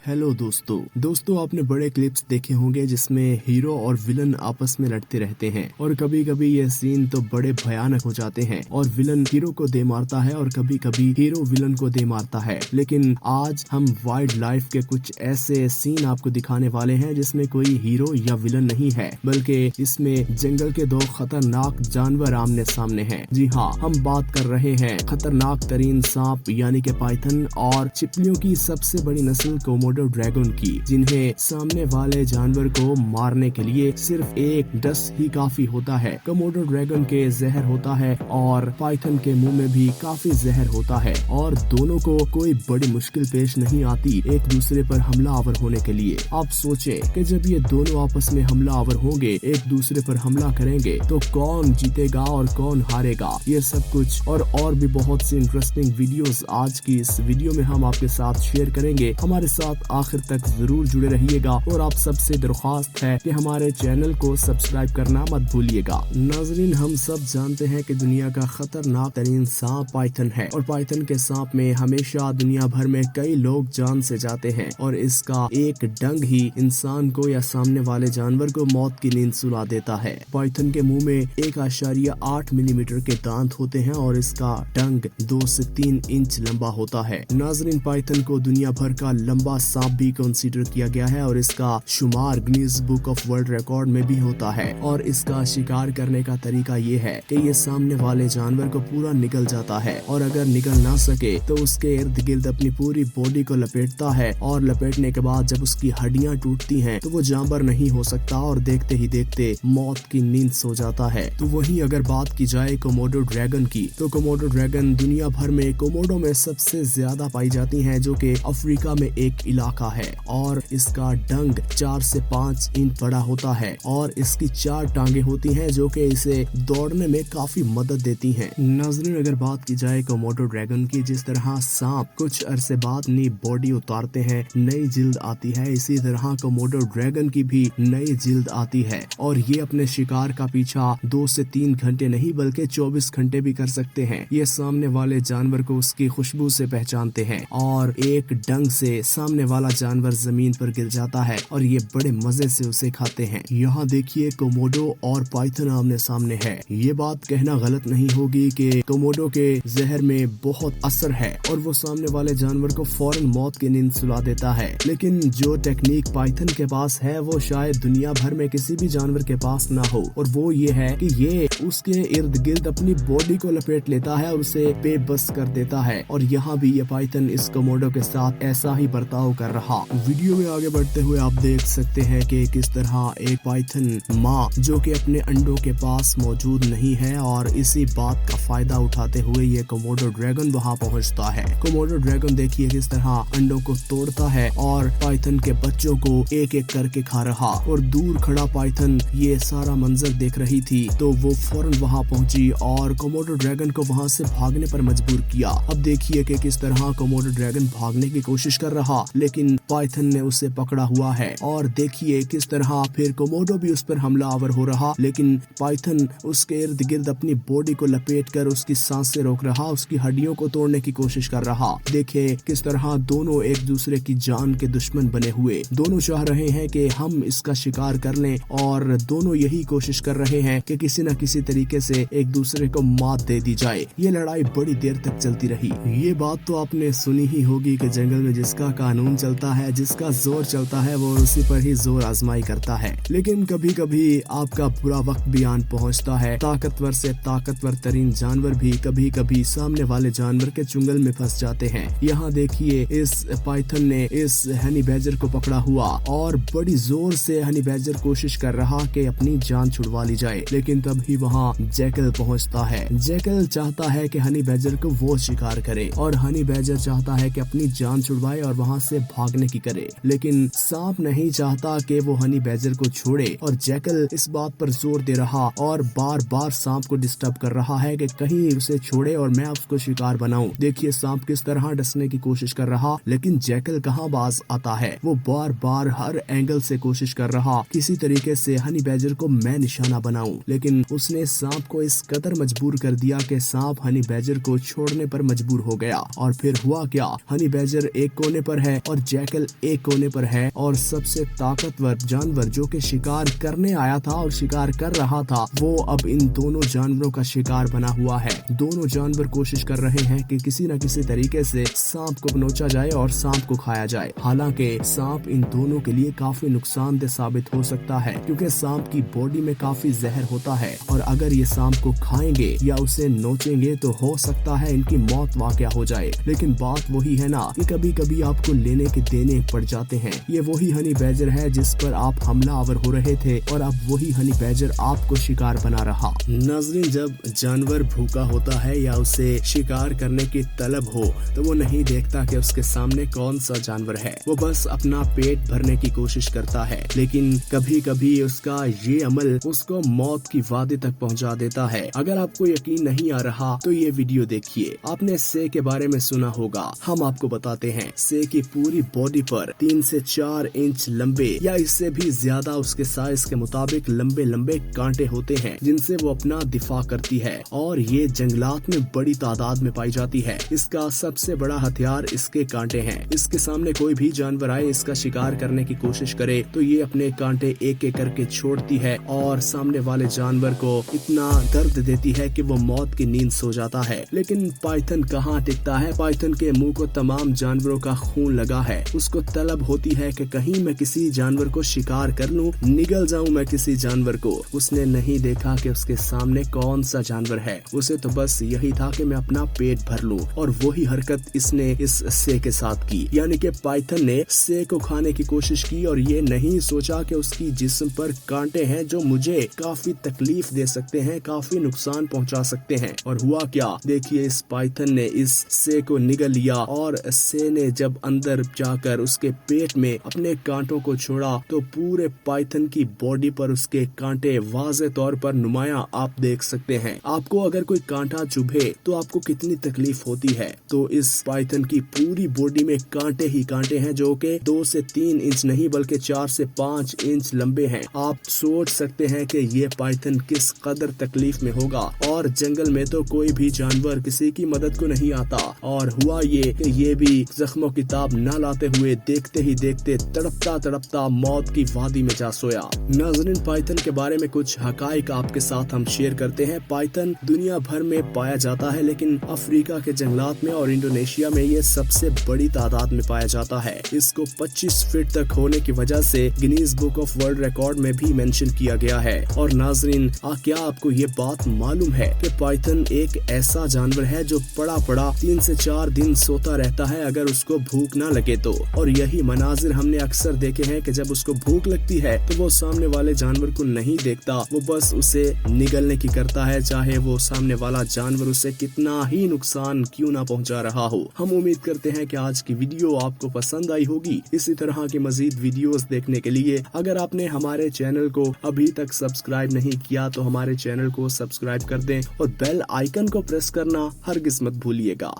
Hello दोस्तों आपने बड़े क्लिप्स देखे होंगे जिसमें हीरो और विलन आपस में लड़ते रहते हैं और कभी कभी ये सीन तो बड़े भयानक हो जाते हैं और विलन हीरो को दे मारता है और कभी कभी हीरो विलन को दे मारता है। लेकिन आज हम वाइल्ड लाइफ के कुछ ऐसे सीन आपको दिखाने वाले हैं जिसमें कोई हीरो या विलन नहीं है, बल्कि इसमें जंगल के दो खतरनाक जानवर आमने सामने हैं। जी हाँ, हम बात कर रहे हैं खतरनाक तरीन सांप यानी कि पाइथन और छिपलियों की सबसे बड़ी नस्ल कोमोडो ड्रैगन की, जिन्हें सामने वाले जानवर को मारने के लिए सिर्फ एक डस ही काफी होता है। कोमोडो ड्रैगन के जहर होता है और पाइथन के मुंह में भी काफी जहर होता है और दोनों को कोई बड़ी मुश्किल पेश नहीं आती एक दूसरे पर हमलावर होने के लिए। आप सोचें कि जब ये दोनों आपस में हमलावर होंगे, एक दूसरे पर हमला करेंगे, तो कौन जीतेगा और कौन हारेगा। ये सब कुछ और भी बहुत सी इंटरेस्टिंग वीडियोस आज की इस वीडियो में हम आपके साथ शेयर करेंगे। हमारे साथ आखिर तक जरूर जुड़े रहिएगा और आप सबसे दरख्वास्त है कि हमारे चैनल को सब्सक्राइब करना मत भूलिएगा। नाजरीन, हम सब जानते हैं कि दुनिया का खतरनाक तरीन सांप पाइथन है और पाइथन के सांप में हमेशा दुनिया भर में कई लोग जान से जाते हैं और इसका एक डंग ही इंसान को या सामने वाले जानवर को मौत की नींद सुला देता है। पाइथन के मुंह में 1.8 मिलीमीटर के दांत होते हैं और इसका डंग 2 से 3 इंच लंबा होता है। नाजरीन, पाइथन को दुनिया भर का लंबा सांप भी कंसीडर किया गया है और इसका शुमार Guinness book of world record में भी होता है। और इसका शिकार करने का तरीका ये है कि ये सामने वाले जानवर को पूरा निगल जाता है और अगर निगल ना सके तो उसके इर्द गिर्द अपनी पूरी बॉडी को लपेटता है और लपेटने के बाद जब उसकी हड्डियां टूटती हैं तो वो जानवर नहीं हो सकता और देखते ही देखते मौत की नींद सो जाता है। तो वहीं अगर बात की जाए कोमोडो ड्रैगन की, तो कोमोडो ड्रैगन दुनिया भर में कोमोडो में सबसे ज्यादा पाई जाती हैं, जो कि अफ्रीका में एक इलाका है और इसका डंग 4 से 5 इंच बड़ा होता है और इसकी 4 टांगे होती हैं जो कि इसे दौड़ने में काफी मदद देती हैं। नाज़रीन, अगर बात की जाए कोमोडो ड्रैगन की, जिस तरह सांप कुछ अरसे बाद अपनी बॉडी उतारते हैं, नई जिल्द आती है, इसी तरह कोमोडो ड्रैगन की भी नई जिल्द आती है और ये अपने शिकार का पीछा 2 से 3 घंटे नहीं बल्कि 24 घंटे भी कर सकते हैं। ये सामने वाले जानवर को उसकी खुशबू से पहचानते हैं और एक डंग से सामने वाला जानवर जमीन पर गिर जाता है और ये बड़े मजे से उसे खाते हैं। यहाँ देखिए, कोमोडो और पाइथन आमने सामने है। ये बात कहना गलत नहीं होगी कि कोमोडो के जहर में बहुत असर है और वो सामने वाले जानवर को फौरन मौत की नींद सुला देता है, लेकिन जो टेक्निक पाइथन के पास है वो शायद दुनिया भर में किसी भी जानवर के पास ना हो, और वो ये है कि ये उसके इर्द गिर्द अपनी बॉडी को लपेट लेता है और उसे बेबस कर देता है। और यहाँ भी ये पाइथन इस कोमोडो के साथ ऐसा ही बर्ताव कर रहा। वीडियो में आगे बढ़ते हुए आप देख सकते हैं कि किस तरह एक पाइथन माँ जो कि अपने अंडों के पास मौजूद नहीं है और इसी बात का फायदा उठाते हुए ये कोमोडो ड्रैगन वहाँ पहुँचता है। कोमोडो ड्रैगन देखिए किस तरह अंडों को तोड़ता है और पाइथन के बच्चों को एक एक करके खा रहा, और दूर खड़ा पाइथन ये सारा मंजर देख रही थी तो वो फौरन वहाँ पहुँची और कोमोडो ड्रैगन को वहाँ से भागने पर मजबूर किया। अब देखिए कि किस तरह कोमोडो ड्रैगन भागने की कोशिश कर रहा, लेकिन पाइथन ने उसे पकड़ा हुआ है और देखिए किस तरह फिर कोमोडो भी उस पर हमलावर हो रहा, लेकिन पाइथन उसके इर्द गिर्द अपनी बॉडी को लपेटकर उसकी सांसें रोक रहा, उसकी हड्डियों को तोड़ने की कोशिश कर रहा। देखिए किस तरह दोनों एक दूसरे की जान के दुश्मन बने हुए, दोनों चाह रहे हैं कि हम इसका शिकार कर लें और दोनों यही कोशिश कर रहे हैं कि किसी न किसी तरीके से एक दूसरे को मात दे दी जाए। ये लड़ाई बड़ी देर तक चलती रही। ये बात तो आपने सुनी ही होगी कि जंगल में जिसका कानून चलता है, जिसका जोर चलता है, वो उसी पर ही जोर आजमाई करता है। लेकिन कभी कभी आपका बुरा वक्त भी आन पहुंचता है। ताकतवर से ताकतवर तरीन जानवर भी कभी कभी सामने वाले जानवर के चुंगल में फंस जाते हैं। यहाँ देखिए, इस पाइथन ने इस हनी बैजर को पकड़ा हुआ और बड़ी जोर से हनी बैजर कोशिश कर रहा कि अपनी जान छुड़वा ली जाए, लेकिन तभी वहाँ जैकल पहुँचता है। जैकल चाहता है कि हनी बैजर को वो शिकार करे और हनी बैजर चाहता है कि अपनी जान छुड़वाए और वहाँ से भागने की करे, लेकिन सांप नहीं चाहता कि वो हनी बैजर को छोड़े और जैकल इस बात पर जोर दे रहा और बार बार सांप को डिस्टर्ब कर रहा है कि कहीं उसे छोड़े और मैं उसको शिकार बनाऊं। देखिए सांप किस तरह डसने की कोशिश कर रहा, लेकिन जैकल कहाँ बाज आता है। वो बार बार हर एंगल से कोशिश कर रहा किसी तरीके से हनी बैजर को मैं निशाना बनाऊं, लेकिन उसने उसने सांप को इस कदर मजबूर कर दिया कि सांप हनी बैजर को छोड़ने पर मजबूर हो गया। और फिर हुआ क्या, हनी बैजर एक कोने पर है और जैकल एक कोने पर है, और सबसे ताकतवर जानवर जो कि शिकार करने आया था और शिकार कर रहा था वो अब इन दोनों जानवरों का शिकार बना हुआ है। दोनों जानवर कोशिश कर रहे हैं कि किसी न किसी तरीके से सांप को नोचा जाए और सांप को खाया जाए। हालांकि सांप इन दोनों के लिए काफी नुकसानदेह साबित हो सकता है, क्योंकि सांप की बॉडी में काफी जहर होता है और अगर ये सांप को खाएंगे या उसे नोचेंगे तो हो सकता है इनकी मौत वाक़या हो जाए। लेकिन बात वही है ना कि कभी कभी आपको लेने के देने पड़ जाते हैं। ये वही हनी बैजर है जिस पर आप हमलावर हो रहे थे और अब वही हनी बैजर आपको शिकार बना रहा। नाज़रीन, जब जानवर भूखा होता है या उसे शिकार करने की तलब हो तो वो नहीं देखता कि उसके सामने कौन सा जानवर है, वो बस अपना पेट भरने की कोशिश करता है। लेकिन कभी कभी उसका ये अमल उसको मौत की वादी तक पहुंचा देता है। अगर आपको यकीन नहीं आ रहा तो ये वीडियो देखिए। आपने से के बारे में सुना होगा, हम आपको बताते हैं। से की पूरी बॉडी पर 3 से 4 इंच लंबे या इससे भी ज्यादा उसके साइज के मुताबिक लंबे लंबे कांटे होते हैं जिनसे वो अपना दिफा करती है और ये जंगलात में बड़ी तादाद में पाई जाती है। इसका सबसे बड़ा हथियार इसके कांटे हैं। इसके सामने कोई भी जानवर आए इसका शिकार करने की कोशिश करे तो ये अपने कांटे एक एक करके छोड़ती है और सामने वाले जानवर को इतना दर्द देती है कि वो मौत की नींद सो जाता है। लेकिन पाइथन कहाँ टिकता है। पाइथन के मुंह को तमाम जानवरों का खून लगा है। उसको तलब होती है कि कहीं मैं किसी जानवर को शिकार कर लूं, निगल जाऊं मैं किसी जानवर को। उसने नहीं देखा कि उसके सामने कौन सा जानवर है, उसे तो बस यही था कि मैं अपना पेट भर लूं। और वही हरकत इसने इस से के साथ की, यानी कि पाइथन ने से को खाने की कोशिश की और ये नहीं सोचा कि उसकी जिस्म पर कांटे हैं जो मुझे काफी तकलीफ दे सकते हैं, काफी नुकसान पहुंचा सकते हैं। और हुआ क्या, देखिए इस पाइथन ने इस से को निगल लिया और से ने जब अंदर जाकर उसके पेट में अपने कांटों को छोड़ा तो पूरे पाइथन की बॉडी पर उसके कांटे वाज़े तौर पर नुमाया आप देख सकते हैं। आपको अगर कोई कांटा चुभे तो आपको कितनी तकलीफ होती है। तो इस पाइथन की पूरी बॉडी में कांटे ही कांटे हैं जो कि 2 से 3 इंच नहीं बल्कि 4 से 5 इंच लंबे हैं। आप सोच सकते हैं कि ये पाइथन किस कदर तकलीफ में होगा। और जंगल में तो कोई भी जानवर किसी की मदद को नहीं आता। और हुआ ये कि ये भी जख्मों की ताब न लाते हुए देखते ही देखते तड़पता तड़पता मौत की वादी में जा सोया। नाज़रीन, पाइथन के बारे में कुछ हकाइक आपके साथ हम शेयर करते हैं। पाइथन दुनिया भर में पाया जाता है लेकिन अफ्रीका के जंगलात में और इंडोनेशिया में ये सबसे बड़ी तादाद में पाया जाता है। इसको 25 फीट तक होने की वजह से Guinness book of world record में भी मेंशन किया गया है। और नाज़रीन, क्या आपको ये बात मालूम है कि पाइथन एक ऐसा जानवर है जो पड़ा पड़ा 3 से 4 दिन सोता रहता है अगर उसको भूख ना लगे तो। और यही मनाजिर हमने अक्सर देखे हैं कि जब उसको भूख लगती है तो वो सामने वाले जानवर को नहीं देखता, वो बस उसे निगलने की करता है, चाहे वो सामने वाला जानवर उसे कितना ही नुकसान क्यों ना पहुंचा रहा हो। हम उम्मीद करते हैं कि आज की वीडियो आपको पसंद आई होगी। इसी तरह की मजीद वीडियोस देखने के लिए अगर आपने हमारे चैनल को अभी तक सब्सक्राइब नहीं किया तो हमारे चैनल को सब्सक्राइब कर दें और बेल आइकन को प्रेस करना हरगिज़ मत भूलिएगा।